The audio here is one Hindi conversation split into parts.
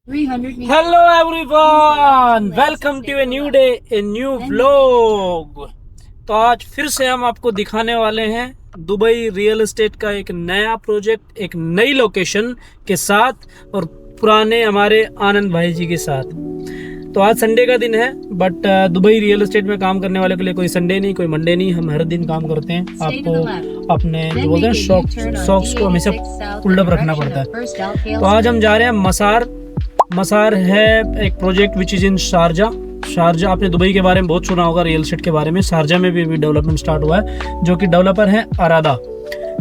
Hello everyone, welcome to a new day, a new vlog. तो आज फिर से हम आपको दिखाने वाले हैं दुबई रियल एस्टेट का एक नया प्रोजेक्ट, एक नई लोकेशन के साथ और पुराने हमारे आनंद भाई जी के साथ। तो आज संडे का दिन है, बट दुबई रियल एस्टेट में काम करने वाले के लिए कोई संडे नहीं, कोई मंडे नहीं, हम हर दिन काम करते हैं। आपको अपने जो बोलते हैं शौक्स को हमेशा पुल्ड अप रखना पड़ता है। तो आज हम जा रहे हैं मसार है एक project which is in Sharjah. आपने दुबई के बारे में बहुत सुना होगा, रियल एस्टेट के बारे में। शारजा में भी डेवलपमेंट स्टार्ट हुआ है, जो कि डेवलपर है अरादा।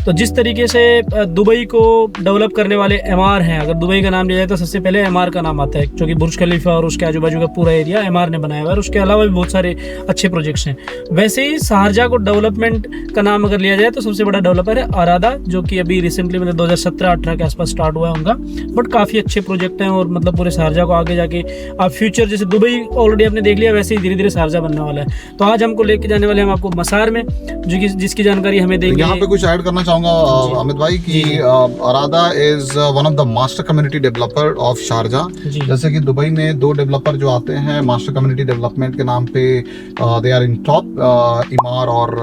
तो जिस तरीके से दुबई को डेवलप करने वाले एमआर हैं, अगर दुबई का नाम लिया जाए तो सबसे पहले एमआर का नाम आता है, जो कि बुर्ज खलीफा और उसके आजू बाजू का पूरा एरिया एमआर ने बनाया हुआ है। उसके अलावा भी बहुत सारे अच्छे प्रोजेक्ट्स हैं। वैसे ही शारजा को डेवलपमेंट का नाम अगर लिया जाए तो सबसे बड़ा डेवलपर है अरादा, जो कि अभी रिसेंटली मतलब 2017-18 के आसपास स्टार्ट हुआ है उनका। बट काफ़ी अच्छे प्रोजेक्ट हैं और मतलब पूरे शारजा को आगे जाके आप फ्यूचर, जैसे दुबई ऑलरेडी आपने देख लिया, वैसे ही धीरे धीरे शारजा बनने वाला है। तो आज हमको लेके जाने वाले हम आपको मसार में, जिसकी जानकारी हमें देंगे। यहाँ पे कुछ ऐड करना चाहूँगा अमित भाई की Arada is one of the master community developer of Sharjah. जैसे कि दुबई में दो डेवलपर जो आते हैं मास्टर कम्युनिटी डेवलपमेंट के नाम पे, दे आर इन टॉप, इमार और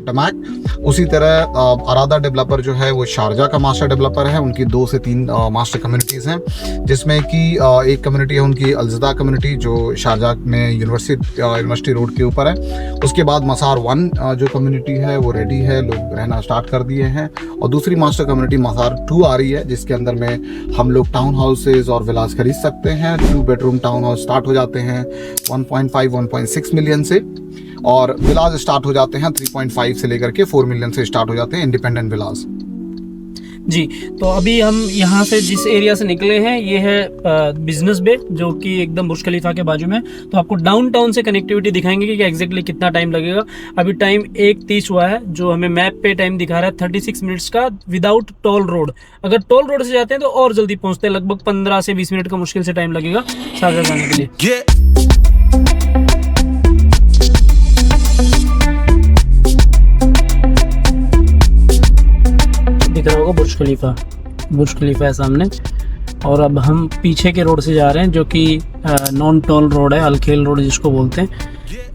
डमैक। उसी तरह अरादा डेवलपर जो है वो शारजा का मास्टर डेवलपर है। उनकी 2 से 3 मास्टर कम्युनिटीज़ हैं, जिसमें कि एक कम्युनिटी है उनकी अलजदा कम्युनिटी, जो शारजा में यूनिवर्सिटी रोड के ऊपर है। उसके बाद मसार 1 जो कम्युनिटी है वो रेडी है, लोग रहना स्टार्ट कर दिए हैं। और दूसरी मास्टर कम्युनिटी मसार 2 आ रही है, जिसके अंदर में हम लोग टाउन हाउसेज और विलास खरीद सकते हैं। 2 बेडरूम टाउन हाउस स्टार्ट हो जाते हैं 1.5-1.6 मिलियन से, और विलास स्टार्ट हो जाते हैं 3.5 से लेकर के 4 मिलियन से स्टार्ट हो जाते हैं इंडिपेंडेंट विलास। जी, तो अभी हम यहाँ से जिस एरिया से निकले हैं ये है बिजनेस बे, जो कि एकदम बुर्ज खलीफा के बाजू में। तो आपको डाउनटाउन से कनेक्टिविटी दिखाएंगे कि एग्जैक्टली कितना टाइम लगेगा। अभी टाइम 1:30 हुआ है, जो हमें मैप पे टाइम दिखा रहा है 36 मिनट्स का विदाउट टोल रोड। अगर टोल रोड से जाते हैं तो और जल्दी पहुँचते हैं, लगभग 15 से 20 मिनट का मुश्किल से टाइम लगेगा शारजा जाने के लिए। दिख रहा होगा बुर्ज खलीफा है सामने। और अब हम पीछे के रोड से जा रहे हैं, जो कि नॉन टोल रोड है, अलखेल रोड जिसको बोलते हैं।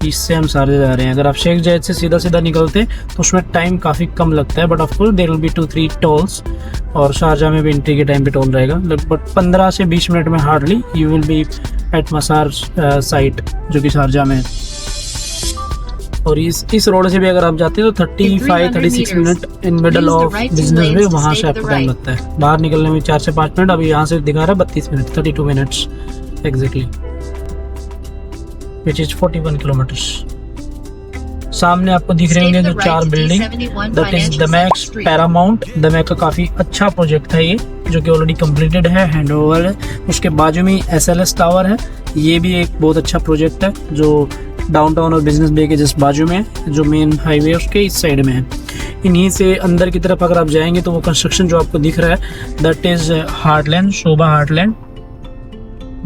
इससे हम सारे जा रहे हैं। अगर आप शेख जायद से सीधा निकलते हैं तो उसमें टाइम काफ़ी कम लगता है, but of course there will be 2-3 tolls. और शारजा में भी एंट्री के टाइम पे टोल रहेगा, लगभग 15 से 20 मिनट में hardly you will be at Masaar site, जो कि शारजा में है। और इस रोड से भी अगर आप जाते हैं तो 35-36 minute in middle of business में, वहाँ से आपको टाइम लगता है। बाहर निकलने में 4 से 5 मिनट। अभी यहाँ से दिखा रहा है 32 minute, 32 minutes exactly, which is 41 kilometres. सामने आपको दिख रहे होंगे जो 4 बिल्डिंग, दैट इज दमैक पैरामाउंट। दमैक का काफ़ी अच्छा प्रोजेक्ट है ये, जो कि ऑलरेडी कंप्लीटेड है, हैंड ओवर है। उसके बाजू में SLS टावर है, ये भी एक बहुत अच्छा प्रोजेक्ट है, जो डाउनटाउन और बिजनेस बे के जस्ट बाजू में है, जो मेन हाईवे उसके इस साइड में है। इन्हीं से अंदर की तरफ अगर आप जाएंगे तो वो कंस्ट्रक्शन जो आपको दिख रहा है that is Heartland, Sobha Heartland,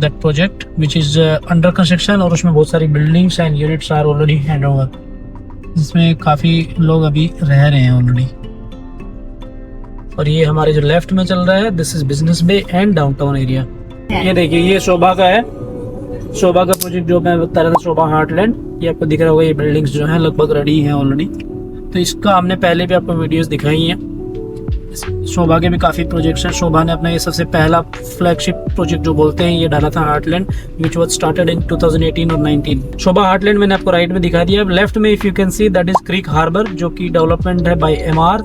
that project which is under construction. और उसमें बहुत सारी buildings and units are already hand over, जिसमें काफ़ी लोग अभी रह रहे हैं ऑलरेडी। और ये हमारे जो लेफ्ट में चल रहा है, this is Business Bay and downtown area. ये देखिए, ये शोभा का है, शोभा का प्रोजेक्ट जो मैं बता रहा था, शोभा हार्टलैंड। ये आपको दिख रहा होगा, ये बिल्डिंग्स जो हैं लगभग रेडी हैं ऑलरेडी। तो इसका हमने पहले भी आपको वीडियोस दिखाई हैं। शोभा के भी काफ़ी प्रोजेक्ट्स हैं। शोभा ने अपना ये सबसे पहला फ्लैगशिप प्रोजेक्ट जो बोलते हैं ये डाला था, heartland, which was started in 2018 और 19। शोभा हार्टलैंड मैंने आपको राइट में दिखा दिया। लेफ्ट में if you can see that is Creek Harbour, जो कि डेवलपमेंट है बाय एमआर।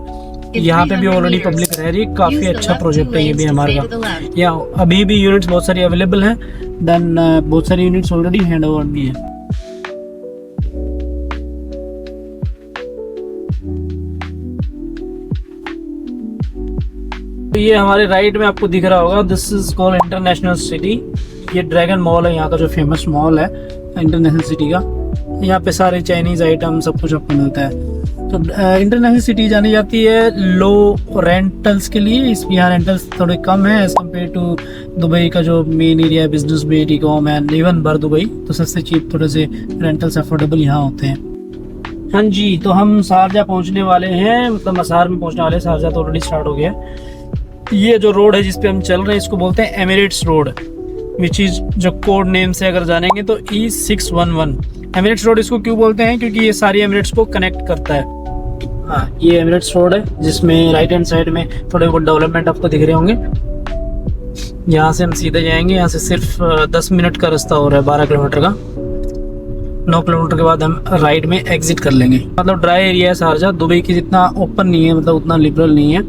यहाँ पे भी ऑलरेडी पब्लिक रह रही है, काफ़ी अच्छा प्रोजेक्ट है ये भी हमारे का। यहाँ अभी भी यूनिट्स बहुत सारी अवेलेबल हैं, देन बहुत सारी यूनिट्स ऑलरेडी हैंड ओवर भी है। तो ये हमारे राइट में आपको दिख रहा होगा, this is called international city. ये ड्रैगन मॉल है, यहाँ का जो फेमस मॉल है इंटरनेशनल सिटी का। यहाँ पे सारे चाइनीज आइटम सब कुछ आपको मिलता है। तो इंटरनेशनल सिटी जानी जाती है लो रेंटल्स के लिए। इस यहाँ रेंटल्स थोड़े कम है एज कम्पेयर टू दुबई का जो मेन एरिया है, बिजनेस बे, टीकॉम एंड इवन बर दुबई। तो सस्ते चीप थोड़े से रेंटल्स अफोर्डेबल यहाँ होते हैं। हाँ जी, तो हम शारजा पहुँचने वाले हैं, मतलब मसार में पहुँचने वाले हैं। शारजा तो ऑलरेडी स्टार्ट हो गया। ये जो रोड है जिस पे हम चल रहे हैं इसको बोलते हैं एमिरेट्स रोड। विच इज जो कोड नेम से अगर जानेंगे तो E611। एमिरेट्स रोड इसको क्यों बोलते हैं, क्योंकि ये सारी एमिरेट्स को कनेक्ट करता है। हाँ, ये एमिरेट्स रोड है जिसमें राइट हैंड साइड में थोड़े बहुत डेवलपमेंट आपको दिख रहे होंगे। यहाँ से हम सीधे जाएंगे, यहाँ से सिर्फ 10 मिनट का रास्ता हो रहा है 12 किलोमीटर का। 9 किलोमीटर के बाद हम राइट में एग्जिट कर लेंगे। मतलब ड्राई एरिया है शारजा, दुबई की जितना ओपन नहीं है, मतलब उतना लिबरल नहीं है।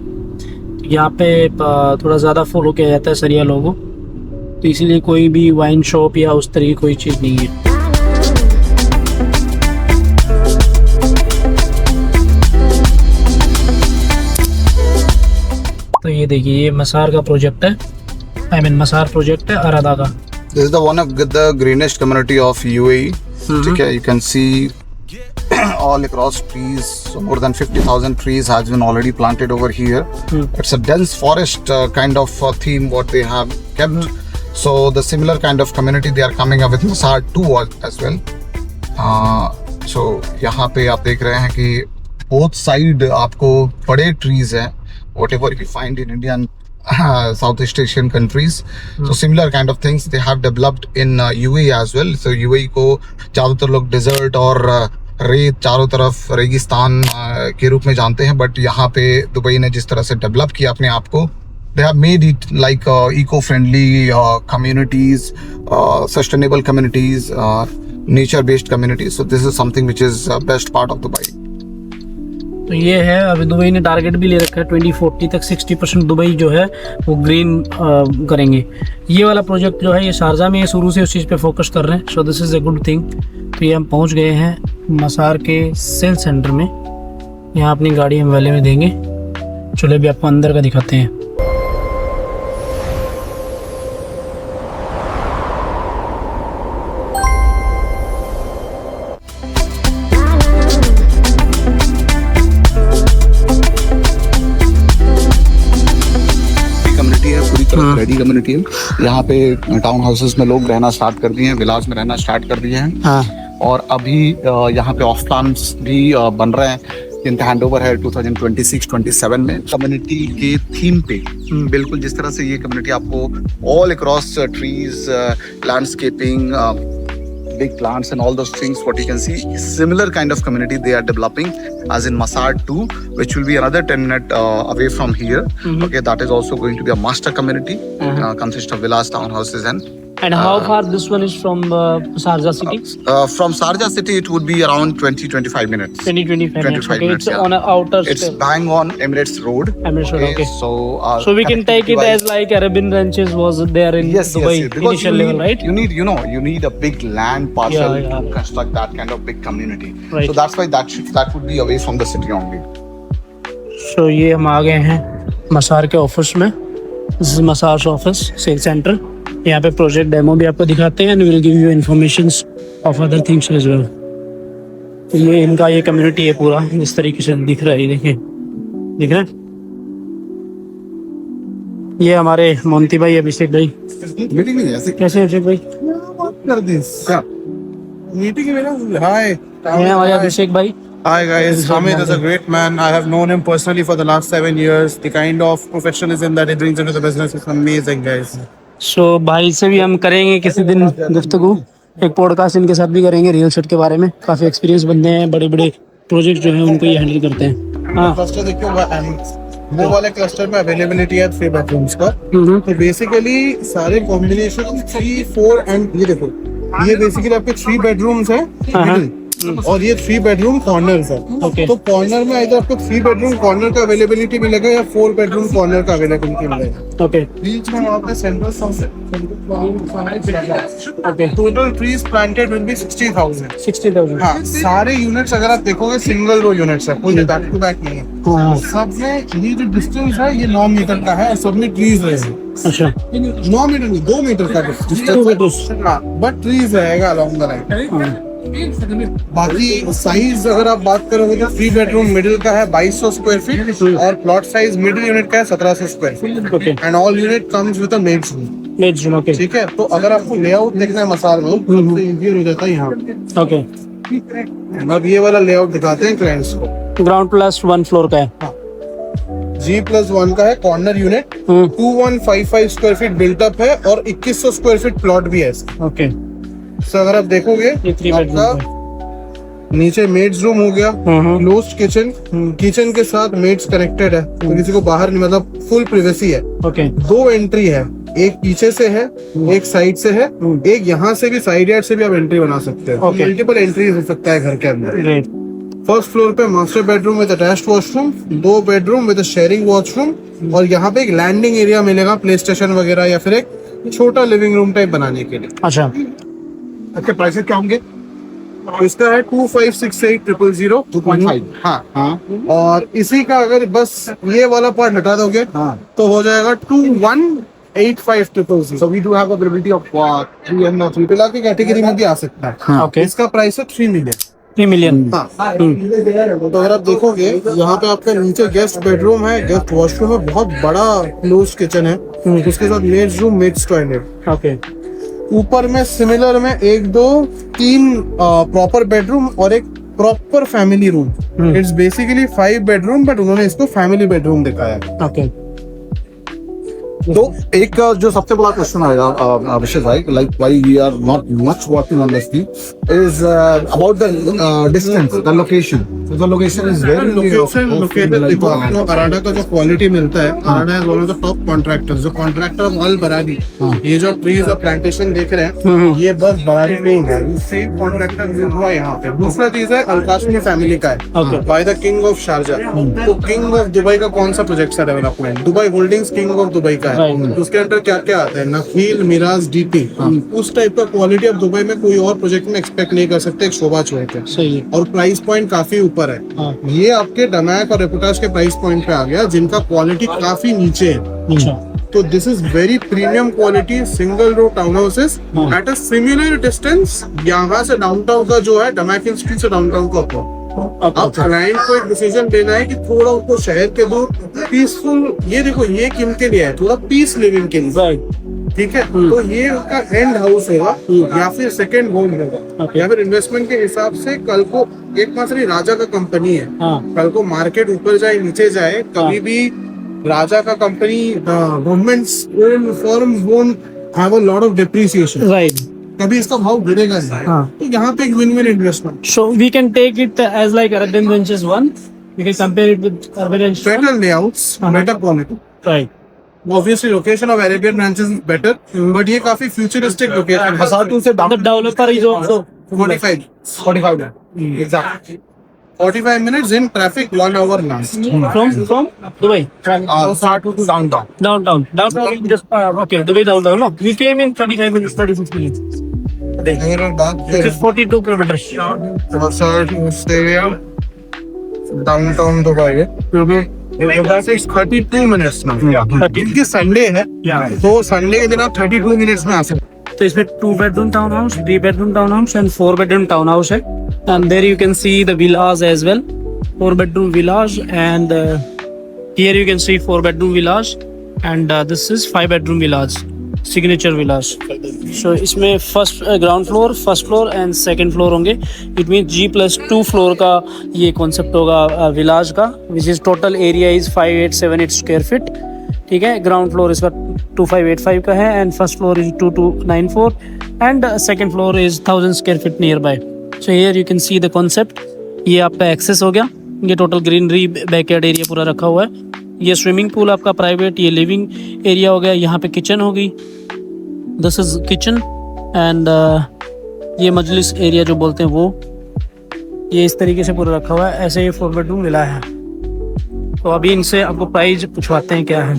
यहाँ पे थोड़ा ज़्यादा फॉलो किया जाता है शरिया लोगों, तो इसीलिए कोई भी वाइन शॉप या उस तरह की कोई चीज़ नहीं है। तो ये देखिए, ये मसार का प्रोजेक्ट है, मसार प्रोजेक्ट है अरादा का। This is the one of the greenest community of UAE. ठीक है, you can see all across trees. So more than 50,000 trees has been already planted over here. It's a dense forest kind of theme what they have kept. So the similar kind of community they are coming up with Masar too as well. So यहाँ पे आप देख रहे हैं कि both side आपको बड़े trees हैं, whatever you find in Indian Southeast Asian countries. So similar kind of things they have developed in UAE as well. So UAE को ज़्यादातर लोग desert और रेत, चारों तरफ रेगिस्तान के रूप में जानते हैं, बट यहाँ पे दुबई ने जिस तरह से डेवलप किया अपने आप को, they have made it like eco-friendly communities, sustainable communities, nature-based communities. So this is something which is best part of Dubai. तो ये है, अभी दुबई ने टारगेट भी ले रखा है 2040 तक 60% दुबई जो है वो ग्रीन करेंगे। ये वाला प्रोजेक्ट जो है ये शारजा में शुरू से उस चीज़ पे फोकस कर रहे हैं। So this is a good thing. तो ये हम पहुंच गए हैं मसार के सेल सेंटर में। यहाँ अपनी गाड़ी हम वैले में देंगे। चलो अभी आपको अंदर का दिखाते हैं। रेडी कम्युनिटी है। यहाँ पे टाउन हाउसेस में लोग रहना स्टार्ट कर दिए हैं, विलाज में रहना स्टार्ट कर दिए हैं। हाँ। और अभी यहाँ पे ऑफ प्लान्स भी बन रहे हैं, जिनका हैंडओवर है 2026-27 में। कम्युनिटी के थीम पे बिल्कुल जिस तरह से ये कम्युनिटी आपको all across trees, landscaping, big plants and all those things, what you can see, similar kind of community they are developing as in Masar 2, which will be another 10-minute away from here. Okay, that is also going to be a master community, consist of villas, townhouses and how far this one is from Sharjah city? From Sharjah city it would be around 20-25 minutes. 20-25 minutes. Okay, minutes, it's on an outer. It's bang on Emirates Road. Emirates Road, okay. So we can take it as like Arabian Ranches was there in Dubai initial level, right? You need a big land parcel to construct that kind of big community. Right. So that's why that would be away from the city only. So ये हम आ गए हैं मसार के ऑफिस में। This is Masaar office, sale centre. यहाँ पे प्रोजेक्ट डेमो भी आपको दिखाते हैं, and will give you informations of other things as well. ये इनका ये कम्युनिटी है पूरा, इस तरीके से दिख रहा है। देखिए, दिख रहा है। ये हमारे मोंती भाई, अभिषेक भाई। मीटिंग नहीं है कैसे अभिषेक भाई? कर दिस मीटिंग में ना। हाय, ये हमारे अभिषेक भाई। Hi guys, Hamid is a great man. I have known him personally for the last 7 years. The kind of professionalism that he brings into the business is amazing, guys. So भाई से भी हम करेंगे किसी दिन गुफ्तगू, एक पॉडकास्ट इनके साथ भी करेंगे रियल एस्टेट के बारे में। काफी एक्सपीरियंस बंदे हैं, बड़े बड़े प्रोजेक्ट जो हैं उनको ये हैंडल करते हैं। हाँ, क्लस्टर देखिए, वो वाले क्लस्टर में अवेलेबिलिटी है 3 बेडरूम्स का। तो बेसिकली सारे कॉम्बिनेशन 3, 4 एंड ये देखो, ये बेसिकली आपके 3 बेडरूम्स है और ये 3 बेडरूम कॉर्नर्स है। Okay. तो कॉर्नर में इधर आपको 3 बेडरूम कॉर्नर का अवेलेबिलिटी मिलेगा या 4 बेडरूम कॉर्नर का अवेलेबिलिटी मिलेगा। ओके, बीच में वहाँ पे central okay. Total trees planted will be 60,000। हाँ, सारे यूनिट्स अगर आप देखोगे सिंगल रो यूनिट्स है, कोई बैक टू बैक नहीं है। सब में ये जो डिस्टेंस है ये 9 मीटर का है, सब में ट्रीज रहेंगे। अच्छा, 9 मीटर नहीं, 2 मीटर का डिस्टेंस, बट ट्रीज रहेगा अलॉन्ग द लाइन। बाकी साइज अगर आप बात करोगे तो 3 बेडरूम मिडिल का है 2200 स्क्वायर फीट और प्लॉट साइज मिडिल यूनिट का है 1700 square feet. Okay, and all unit comes with a maids room. Okay, ठीक है, तो अगर आपको लेआउट देखना है मसार में तो इजीियर हो जाता है यहाँ। ओके, अब ये वाला लेआउट दिखाते हैं क्लाइंट्स को। ग्राउंड प्लस 1 फ्लोर का है। हाँ, G+1 का है, corner unit, 2155 square feet built up है और 2100 स्क्वायर फीट प्लॉट भी है इसका। ओके, सो अगर आप देखोगे ये 3 आपका बेडरूम नीचे मेड्स रूम हो गया, क्लोज्ड किचन, किचन के साथ मेड्स कनेक्टेड है, तो किसी को बाहर नहीं, मतलब फुल प्राइवेसी है। ओके, 2 एंट्री है, एक पीछे से है, एक साइड से है, एक यहाँ से भी, साइड यार्ड से भी आप एंट्री बना सकते हैं। Okay. मल्टीपल एंट्रीज हो सकता है घर के अंदर। ग्रेट। फर्स्ट फ्लोर पे master bedroom with attached washroom, 2 bedroom with sharing washroom और यहाँ पे एक लैंडिंग एरिया मिलेगा प्ले स्टेशन वगैरह या फिर एक छोटा लिविंग रूम टाइप बनाने के लिए। अच्छा, अच्छा प्राइसेस क्या होंगे? इसका है 256800 2.5। हाँ, और इसी का अगर बस ये वाला पार्ट हटा दोगे तो हो जाएगा 218500। So we do have availability of 3 and 3. पिला की कैटेगरी में भी आ सकता है। ओके, इसका प्राइस है 3 मिलियन। 3 मिलियन। हाँ, तो अगर आप देखोगे यहाँ पे आपका नीचे गेस्ट बेडरूम है, गेस्ट वॉशरूम है, बहुत बड़ा क्लोज किचन है, उसके साथ maids room, maids toilet. Okay, ऊपर में सिमिलर में 1 2 3 प्रॉपर बेडरूम और एक proper family room. It's basically 5 bedroom but उन्होंने इसको फैमिली बेडरूम दिखाया है। ओके। तो एक जो सबसे बड़ा क्वेश्चन आएगा अभिषेक भाई, like why we are not much working on this thing is about the distance, the location. So the location is very located. देखो आपको अराडा का जो क्वालिटी मिलता है, Arada is one of the top contractors, जो कॉन्ट्रैक्टर ऑफ ऑल बरारी। ये जो ट्रीज और प्लांटेशन देख रहे हैं, ये बस बरारी में ही है, सेम कॉन्ट्रैक्टर हुआ यहाँ पे। दूसरा चीज है अलकाशमी फैमिली का है, by the king of Sharjah. तो किंग ऑफ दुबई का कौन सा प्रोजेक्ट है development? Dubai holdings king of Dubai का है। उसके अंदर क्या क्या आता है? नखील, मिराज, डीपी। उस टाइप का क्वालिटी आप दुबई में कोई और प्रोजेक्ट में एक्सपेक्ट नहीं कर सकते एक शोभा छोड़ के। सही है। और प्राइस पॉइंट काफी ऊपर है। ये आपके डमैक और रेपुटास के प्राइस पॉइंट पे आ गया, जिनका क्वालिटी काफी नीचे है। अच्छा, तो this is very premium quality single row town houses at a similar distance. यहाँ से डाउनटाउन का जो है, डमैक स्ट्रीट से डाउनटाउन का ऊपर। अब क्लाइंट को एक डिसीजन लेना है कि थोड़ा उनको शहर के दूर पीसफुल, ये देखो ये किन के लिए है, थोड़ा पीस लिविंग के लिए, ठीक है। तो ये उनका एंड हाउस होगा या फिर सेकंड होम होगा, या फिर इन्वेस्टमेंट के हिसाब से कल को एक मात्र राजा का कंपनी है, कल को मार्केट ऊपर जाए नीचे जाए, कभी भी राजा का company governments firms won't have a lot of depreciation, right. कभी इसका भाव गिरेगा नहीं। तो यहाँ पे एक win win investment. So we can take it as like Arabian Ranches 1. We can compare it with Arabian Ranches 1. Better layouts, better quality. Right. Obviously location of Arabian Ranches is better, but ये काफी futuristic location है। Basatu से The developer is also 45 exactly 45 minutes in traffic, 1 hour last. from Dubai. start to downtown. Downtown. Downtown just okay. Dubai downtown. No, we came in 35 minutes, 36 minutes. This is 42 kilometers. Downtown Dubai है, 32 मिनट्स में। इनकी संडे है, तो संडे के दिन आप 32 मिनट्स में आ सकते। तो इसमें 2 bedroom townhouse, 3 bedroom townhouse and 4 bedroom townhouse है. And there you can see the villas as well. 4 bedroom villas and here you can see 4 bedroom villas and this is 5 bedroom villas, signature villas. So इसमें first ground floor, first floor and second floor होंगे. It means G+2 floor का ये concept होगा villas का, which is total area is 5878 square feet. ठीक है, ग्राउंड फ्लोर इसका 2585 का है and first floor is 2294 and second floor is 1000 square feet near by. So here you can see the concept. ये आपका एक्सेस हो गया, ये टोटल ग्रीनरी बैकयार्ड एरिया पूरा रखा हुआ है. ये स्विमिंग पूल आपका प्राइवेट, ये लिविंग एरिया हो गया. यहाँ पे किचन होगी, दिस इज किचन एंड ये मजलिस एरिया जो बोलते हैं वो, ये इस तरीके से पूरा रखा हुआ है. ऐसे ये 4 बेडरूम विला है. तो अभी इनसे आपको प्राइस पूछवाते हैं क्या है.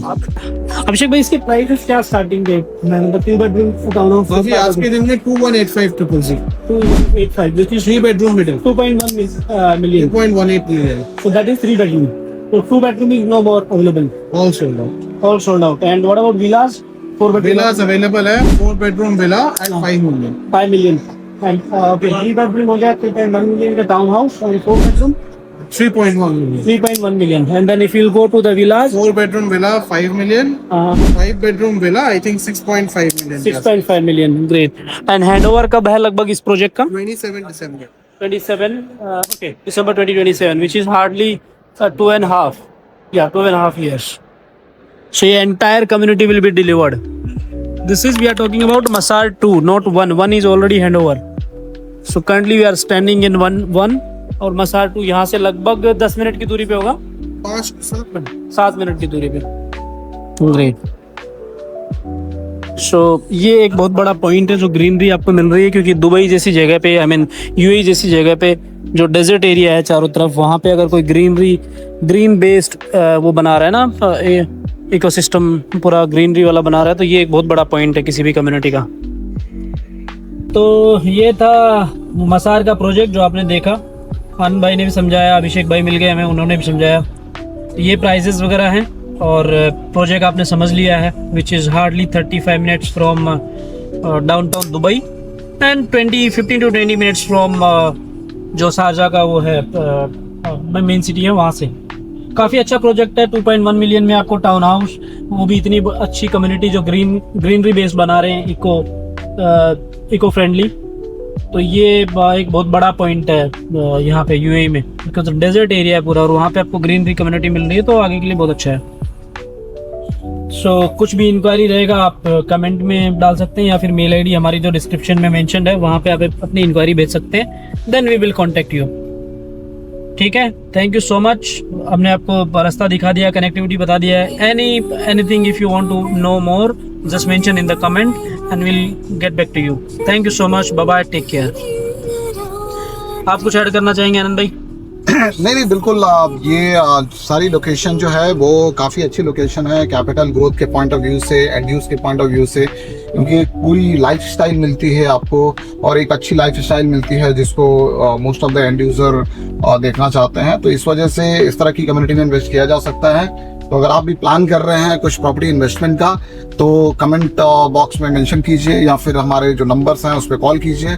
अभिषेक भाई इसकी प्राइस क्या स्टार्टिंग है? मैंने 2 बेडरूम टाउनहाउस अभी आज के दिन में 2185 285 which is 3 bedroom middle 2.1 million. 2.18 million. So that is 3 bedroom. So 2 bedroom is no more available. All sold out. All sold out. And what about villas? 4 bedroom. Villas available है, 4 bedroom villa at 5 million. 5 million. And okay, 3 bedroom हो गया 3.1 million का टाउन हाउस और 4 bedroom 3.1 million. 3.1 million. And then if you'll go to the villas, 4 bedroom villa 5 million. 5 bedroom villa I think 6.5 million. 6.5 million. Great. And handover कब है लगभग इस प्रोजेक्ट का? 27 December. 27 okay, December 2027, which is hardly 2.5. Yeah, 2.5 years. So your entire community will be delivered. This is, we are talking about Masar 2, not 1. 1 is already handover. So currently we are standing in 1 और मसार 2 यहाँ से लगभग 10 मिनट की दूरी पे होगा, 7 मिनट की दूरी पे। ग्रेट। सो ये एक बहुत बड़ा पॉइंट है जो ग्रीनरी आपको मिल रही है, क्योंकि दुबई जैसी जगह पे, आई मीन यूएई जैसी जगह पे जो डेजर्ट एरिया है चारों तरफ, वहाँ पे अगर कोई ग्रीन बेस्ड वो बना रहा है ना, इकोसिस्टम पूरा ग्रीनरी वाला बना रहा है, तो ये एक बहुत बड़ा पॉइंट है किसी भी कम्युनिटी का। तो ये था मसार का प्रोजेक्ट जो आपने देखा। आनंद भाई ने भी समझाया, अभिषेक भाई मिल गए हमें, उन्होंने भी समझाया। ये प्राइजेस वगैरह हैं और प्रोजेक्ट आपने समझ लिया है, which is hardly 35 minutes from downtown Dubai and 15 to 20 minutes from जो शारजा का वो है मेन सिटी है, वहाँ से। काफ़ी अच्छा प्रोजेक्ट है। 2.1 मिलियन में आपको टाउन हाउस, वो भी इतनी अच्छी कम्युनिटी जो ग्रीनरी बेस्ड बना रहे हैं, इको फ्रेंडली। तो ये एक बहुत बड़ा पॉइंट है यहाँ पे यूएई में, बिकॉज डेजर्ट एरिया है पूरा और वहाँ पे आपको ग्रीनरी कम्युनिटी मिल रही है, तो आगे के लिए बहुत अच्छा है। सो कुछ भी इंक्वायरी रहेगा आप कमेंट में डाल सकते हैं, या फिर मेल आईडी हमारी जो डिस्क्रिप्शन में मेंशन्ड है वहाँ पे आप अपनी इंक्वायरी भेज सकते हैं, then we will contact you. ठीक है, थैंक यू सो मच। हमने आपको रास्ता दिखा दिया, कनेक्टिविटी बता दिया है। Anything if you want to know more, just mention in the comment and we'll get back to you. Thank you so much. Bye bye. Take care. आप कुछ ऐड करना चाहेंगे आनंद भाई? नहीं बिल्कुल। ये सारी लोकेशन जो है वो काफ़ी अच्छी लोकेशन है, कैपिटल ग्रोथ के पॉइंट ऑफ व्यू से, एंड यूज़ के पॉइंट ऑफ व्यू से, क्योंकि एक पूरी लाइफस्टाइल मिलती है आपको, और एक अच्छी लाइफस्टाइल मिलती है जिसको most of the end user देखना चाहते हैं। तो इस वजह से इस तरह की कम्युनिटी में इन्वेस्ट किया जा सकता है। तो अगर आप भी प्लान कर रहे हैं कुछ प्रॉपर्टी इन्वेस्टमेंट का, तो कमेंट बॉक्स में मेंशन कीजिए, या फिर हमारे जो नंबर्स हैं उस पर कॉल कीजिए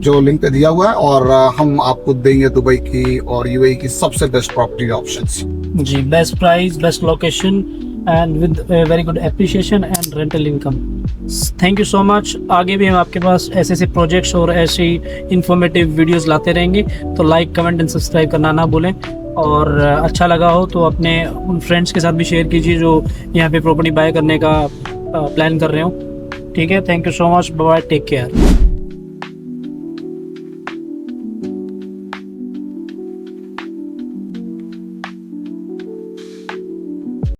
जो लिंक पे दिया हुआ है, और हम आपको देंगे दुबई की और यूएई की सबसे बेस्ट प्रॉपर्टी ऑप्शंस। जी, best price, best location and with very good appreciation and rental income. Thank you so much. आगे भी हम आपके पास ऐसे ऐसे प्रोजेक्ट्स और ऐसी इंफॉर्मेटिव वीडियोस लाते रहेंगे, तो लाइक, कमेंट एंड सब्सक्राइब करना ना भूलें। और अच्छा लगा हो तो अपने उन फ्रेंड्स के साथ भी शेयर कीजिए जो यहाँ पे प्रॉपर्टी बाय करने का प्लान कर रहे हो। ठीक है, थैंक यू सो मच। Bye, take care.